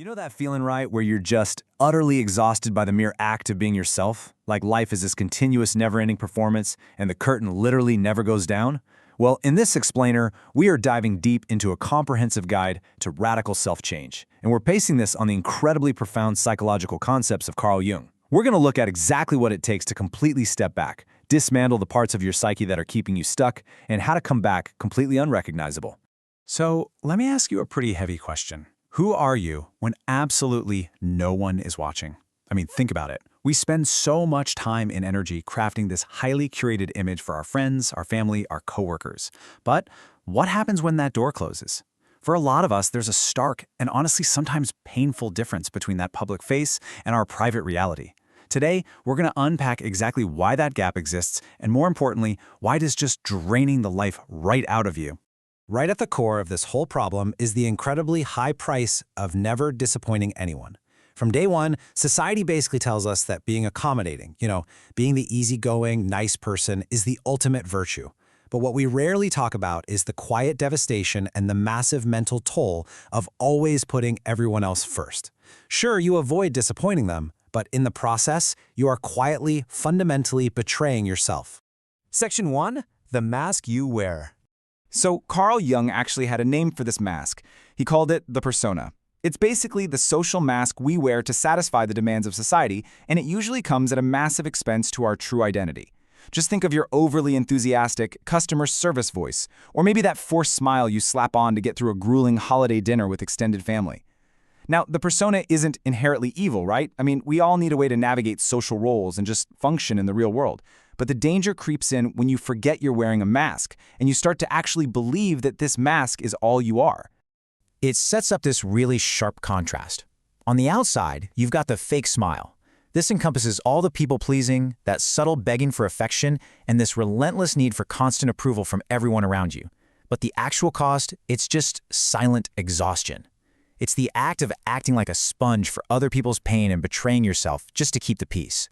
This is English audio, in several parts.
You know that feeling, right, where you're just utterly exhausted by the mere act of being yourself? Like life is this continuous, never-ending performance, and the curtain literally never goes down? Well, in this explainer, we are diving deep into a comprehensive guide to radical self-change. And we're basing this on the incredibly profound psychological concepts of Carl Jung. We're going to look at exactly what it takes to completely step back, dismantle the parts of your psyche that are keeping you stuck, and how to come back completely unrecognizable. So, let me ask you a pretty heavy question. Who are you when absolutely no one is watching? I mean, think about it. We spend so much time and energy crafting this highly curated image for our friends, our family, our coworkers. But what happens when that door closes? For a lot of us, there's a stark and honestly sometimes painful difference between that public face and our private reality. Today, we're going to unpack exactly why that gap exists, and more importantly, why it is just draining the life right out of you. Right at the core of this whole problem is the incredibly high price of never disappointing anyone. From day one, society basically tells us that being accommodating, being the easygoing, nice person is the ultimate virtue. But what we rarely talk about is the quiet devastation and the massive mental toll of always putting everyone else first. Sure, you avoid disappointing them, but in the process, you are quietly, fundamentally betraying yourself. Section 1. The mask you wear. So Carl Jung actually had a name for this mask. He called it the persona. It's basically the social mask we wear to satisfy the demands of society, and it usually comes at a massive expense to our true identity. Just think of your overly enthusiastic customer service voice, or maybe that forced smile you slap on to get through a grueling holiday dinner with extended family. Now, the persona isn't inherently evil, right? I mean, we all need a way to navigate social roles and just function in the real world. But the danger creeps in when you forget you're wearing a mask, and you start to actually believe that this mask is all you are. It sets up this really sharp contrast. On the outside, you've got the fake smile. This encompasses all the people-pleasing, that subtle begging for affection, and this relentless need for constant approval from everyone around you. But the actual cost, it's just silent exhaustion. It's the act of acting like a sponge for other people's pain and betraying yourself just to keep the peace.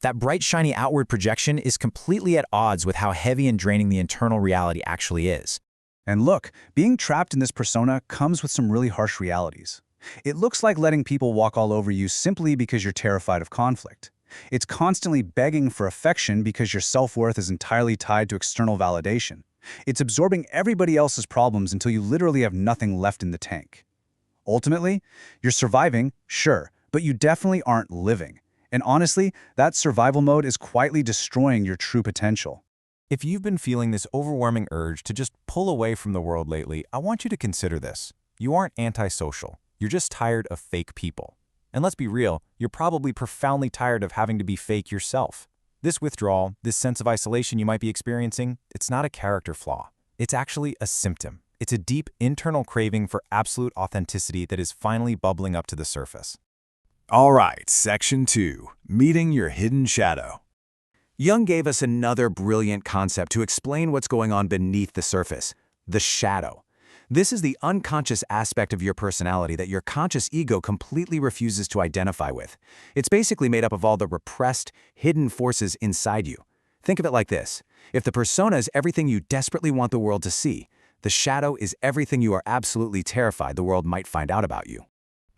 That bright, shiny outward projection is completely at odds with how heavy and draining the internal reality actually is. And look, being trapped in this persona comes with some really harsh realities. It looks like letting people walk all over you simply because you're terrified of conflict. It's constantly begging for affection because your self-worth is entirely tied to external validation. It's absorbing everybody else's problems until you literally have nothing left in the tank. Ultimately, you're surviving, sure, but you definitely aren't living. And honestly, that survival mode is quietly destroying your true potential. If you've been feeling this overwhelming urge to just pull away from the world lately, I want you to consider this. You aren't antisocial. You're just tired of fake people. And let's be real, you're probably profoundly tired of having to be fake yourself. This withdrawal, this sense of isolation you might be experiencing, it's not a character flaw. It's actually a symptom. It's a deep internal craving for absolute authenticity that is finally bubbling up to the surface. All right, Section 2, Meeting Your Hidden Shadow. Jung gave us another brilliant concept to explain what's going on beneath the surface, the shadow. This is the unconscious aspect of your personality that your conscious ego completely refuses to identify with. It's basically made up of all the repressed, hidden forces inside you. Think of it like this. If the persona is everything you desperately want the world to see, the shadow is everything you are absolutely terrified the world might find out about you.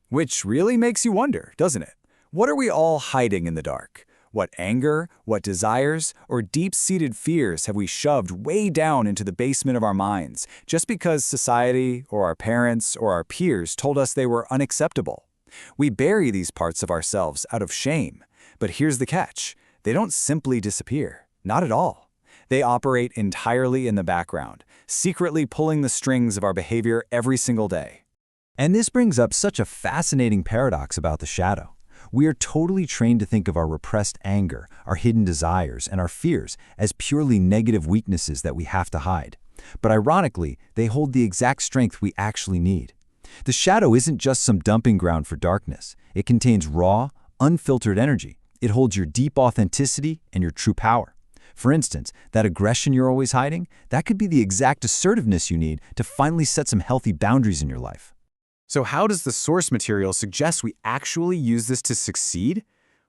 Which really makes you wonder, doesn't it? What are we all hiding in the dark? What anger, what desires, or deep-seated fears have we shoved way down into the basement of our minds just because society, or our parents, or our peers told us they were unacceptable? We bury these parts of ourselves out of shame. But here's the catch. They don't simply disappear. Not at all. They operate entirely in the background, secretly pulling the strings of our behavior every single day. And this brings up such a fascinating paradox about the shadow. We are totally trained to think of our repressed anger, our hidden desires, and our fears as purely negative weaknesses that we have to hide. But ironically, they hold the exact strength we actually need. The shadow isn't just some dumping ground for darkness. It contains raw, unfiltered energy. It holds your deep authenticity and your true power. For instance, that aggression you're always hiding, that could be the exact assertiveness you need to finally set some healthy boundaries in your life. So how does the source material suggest we actually use this to succeed?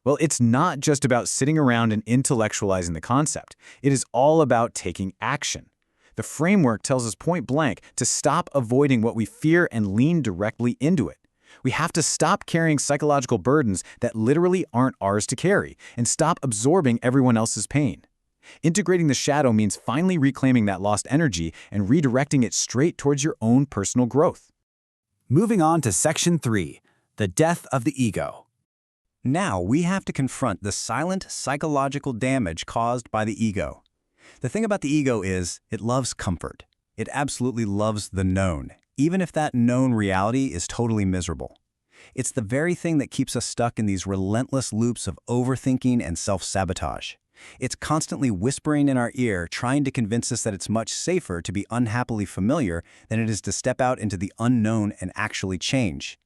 Well, it's not just about sitting around and intellectualizing the concept. It is all about taking action. The framework tells us point blank to stop avoiding what we fear and lean directly into it. We have to stop carrying psychological burdens that literally aren't ours to carry and stop absorbing everyone else's pain. Integrating the shadow means finally reclaiming that lost energy and redirecting it straight towards your own personal growth. Moving on to Section 3, the death of the ego. Now we have to confront the silent psychological damage caused by the ego. The thing about the ego is it loves comfort. It absolutely loves the known, even if that known reality is totally miserable. It's the very thing that keeps us stuck in these relentless loops of overthinking and self-sabotage. It's constantly whispering in our ear, trying to convince us that it's much safer to be unhappily familiar than it is to step out into the unknown and actually change.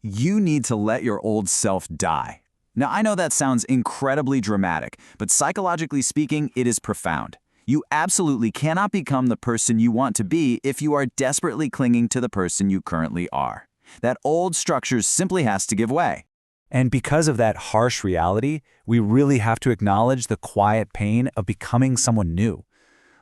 You need to let your old self die. Now, I know that sounds incredibly dramatic, but psychologically speaking, it is profound. You absolutely cannot become the person you want to be if you are desperately clinging to the person you currently are. That old structure simply has to give way. And because of that harsh reality, we really have to acknowledge the quiet pain of becoming someone new.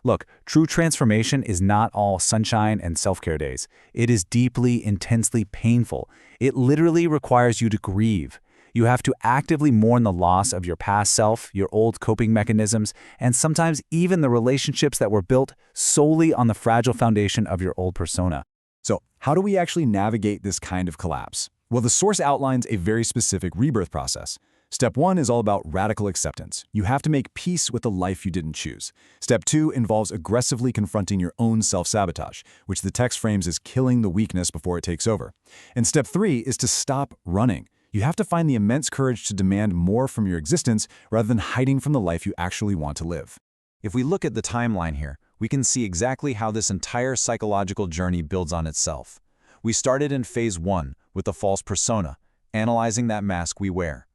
Look, true transformation is not all sunshine and self-care days. It is deeply, intensely painful. It literally requires you to grieve. You have to actively mourn the loss of your past self, your old coping mechanisms, and sometimes even the relationships that were built solely on the fragile foundation of your old persona. So, how do we actually navigate this kind of collapse? Well, the source outlines a very specific rebirth process. Step 1 is all about radical acceptance. You have to make peace with the life you didn't choose. Step 2 involves aggressively confronting your own self-sabotage, which the text frames as killing the weakness before it takes over. And step 3 is to stop running. You have to find the immense courage to demand more from your existence rather than hiding from the life you actually want to live. If we look at the timeline here, we can see exactly how this entire psychological journey builds on itself. We started in phase 1 with the false persona, analyzing that mask we wear.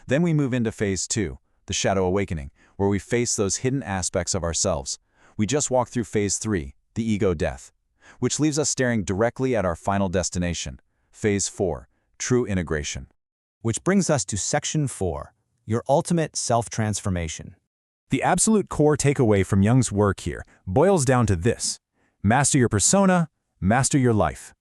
Then we move into phase 2, the shadow awakening, where we face those hidden aspects of ourselves. We just walked through phase 3, the ego death, which leaves us staring directly at our final destination, phase 4, true integration. Which brings us to Section 4, your ultimate self-transformation. The absolute core takeaway from Jung's work here boils down to this: master your persona, master your life.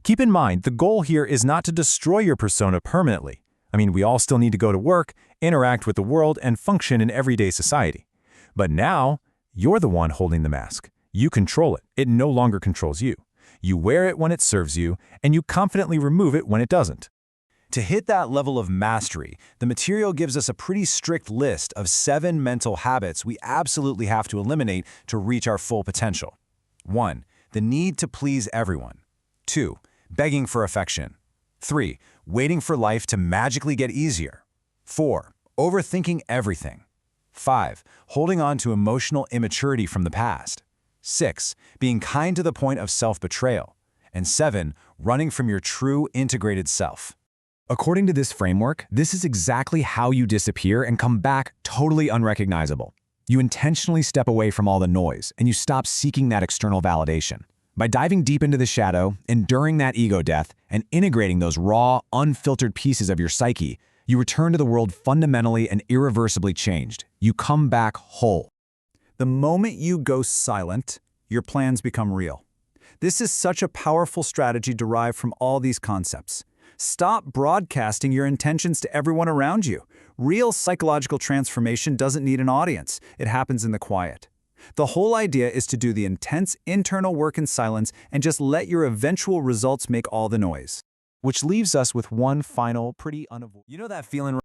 Keep in mind, the goal here is not to destroy your persona permanently. I mean, we all still need to go to work, interact with the world, and function in everyday society. But now, you're the one holding the mask. You control it. It no longer controls you. You wear it when it serves you, and you confidently remove it when it doesn't. To hit that level of mastery, the material gives us a pretty strict list of 7 mental habits we absolutely have to eliminate to reach our full potential. 1. The need to please everyone. 2. Begging for affection. 3. Waiting for life to magically get easier. 4. Overthinking everything. 5. Holding on to emotional immaturity from the past. 6. Being kind to the point of self-betrayal. And 7. Running from your true integrated self. According to this framework, this is exactly how you disappear and come back totally unrecognizable. You intentionally step away from all the noise, and you stop seeking that external validation. By diving deep into the shadow, enduring that ego death, and integrating those raw, unfiltered pieces of your psyche, you return to the world fundamentally and irreversibly changed. You come back whole. The moment you go silent, your plans become real. This is such a powerful strategy derived from all these concepts. Stop broadcasting your intentions to everyone around you. Real psychological transformation doesn't need an audience. It happens in the quiet. The whole idea is to do the intense internal work in silence and just let your eventual results make all the noise. Which leaves us with one final, pretty unavoidable. You know that feeling